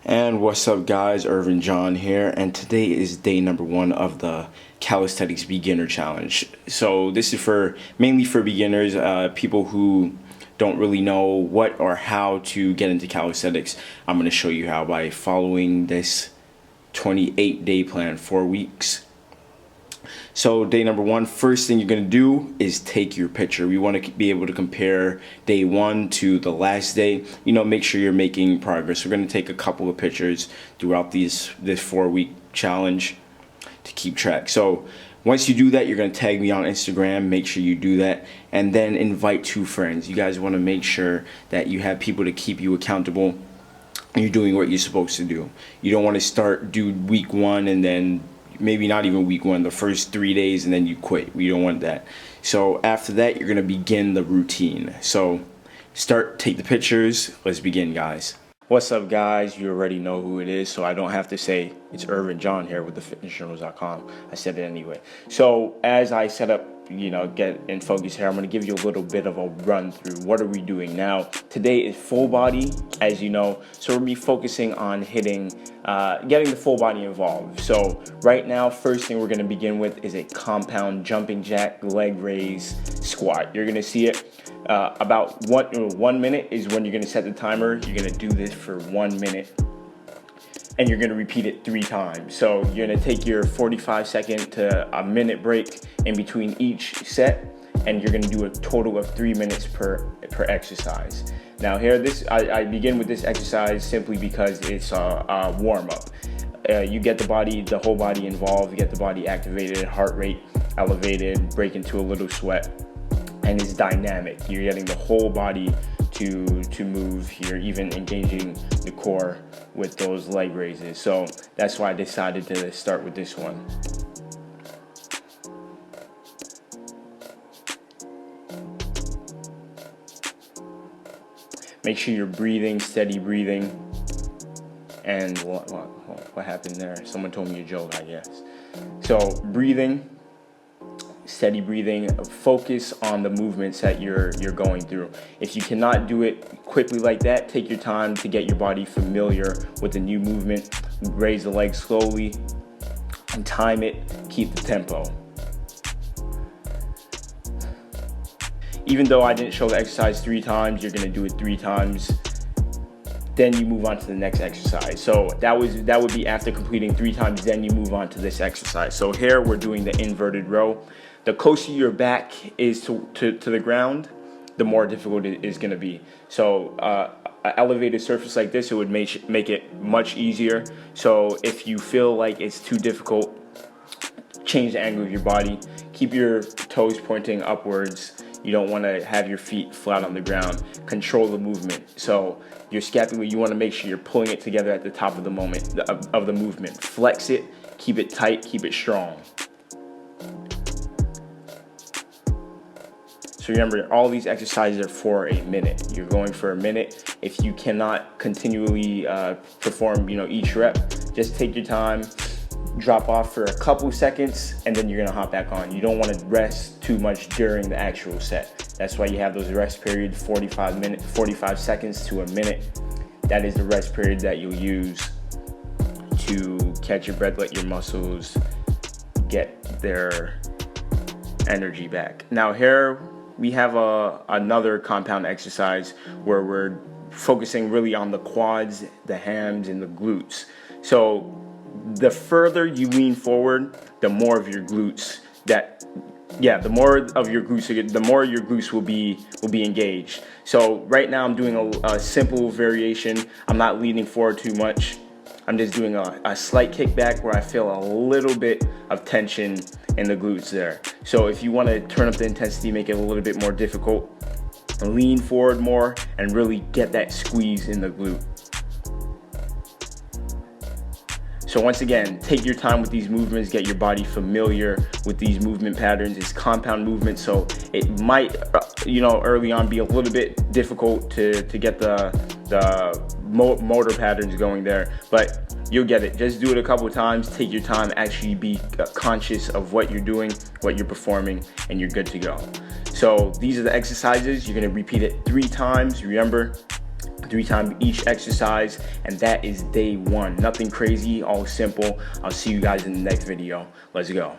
And what's up, guys? Irvin John here, and today is day number 1 of the Calisthenics Beginner Challenge. So this is mainly for beginners, people who don't really know what or how to get into calisthenics. I'm going to show you how by following this 28-day plan, 4 weeks. So day number 1, first thing you're going to do is take your picture. We want to be able to compare day 1 to the last day. Make sure you're making progress. We're going to take a couple of pictures throughout this 4-week challenge to keep track. So once you do that, you're going to tag me on Instagram. Make sure you do that, and then invite 2 friends. You guys want to make sure that you have people to keep you accountable and you're doing what you're supposed to do. You don't want to do week 1 and then maybe not even week 1, the first 3 days, and then you quit. We don't want that. So after that, you're going to begin the routine. So take the pictures. Let's begin, guys. What's up, guys? You already know who it is, so I don't have to say it's Irvin John here with thefitnessjournals.com. I said it anyway. So as I set up, get in focus here, I'm going to give you a little bit of a run through. What are we doing now? Today is full body, as you know. So we're going to be focusing on getting the full body involved. So right now, first thing we're going to begin with is a compound jumping jack leg raise squat. You're going to see it about 1 minute is when you're going to set the timer. You're going to do this for 1 minute. And you're going to repeat it 3 times. So you're going to take your 45-second to a minute break in between each set, and you're going to do a total of 3 minutes per exercise. Now here, I begin with this exercise simply because it's a warm-up. You get the whole body involved, you get the body activated, heart rate elevated, break into a little sweat, and it's dynamic. You're getting the whole body to move here, even engaging the core with those leg raises. So that's why I decided to start with this one. Make sure you're breathing, steady breathing. And what happened there? Someone told me a joke, I guess. So breathing, steady breathing, focus on the movements that you're going through. If you cannot do it quickly like that, take your time to get your body familiar with the new movement. Raise the legs slowly and time it. Keep the tempo. Even though I didn't show the exercise 3 times, you're going to do it 3 times. Then you move on to the next exercise. So that would be after completing 3 times, then you move on to this exercise. So here we're doing the inverted row. The closer your back is to the ground, the more difficult it is going to be. So an elevated surface like this, it would make it much easier. So if you feel like it's too difficult, change the angle of your body. Keep your toes pointing upwards. You don't want to have your feet flat on the ground. Control the movement. So your scapula, you want to make sure you're pulling it together at the top of the movement. Flex it, keep it tight, keep it strong. So remember, all these exercises are for a minute. You're going for a minute. If you cannot continually perform, each rep, just take your time, drop off for a couple seconds, and then you're gonna hop back on. You don't want to rest too much during the actual set. That's why you have those rest periods, 45 seconds to a minute. That is the rest period that you'll use to catch your breath, let your muscles get their energy back. Now here we have another compound exercise where we're focusing really on the quads, the hams, and the glutes. So the further you lean forward, the more of your glutes the more your glutes will be engaged. So right now I'm doing a simple variation. I'm not leaning forward too much. I'm just doing a slight kickback where I feel a little bit of tension in the glutes there. So if you want to turn up the intensity, make it a little bit more difficult, lean forward more and really get that squeeze in the glute. So once again, take your time with these movements, get your body familiar with these movement patterns. It's compound movement, so it might, early on be a little bit difficult to get the motor patterns going there, but you'll get it. Just do it a couple of times, take your time, actually be conscious of what you're doing, what you're performing, and you're good to go. So these are the exercises. You're gonna repeat it 3 times. Remember, 3 times each exercise, and that is day 1. Nothing crazy, all simple. I'll see you guys in the next video. Let's go.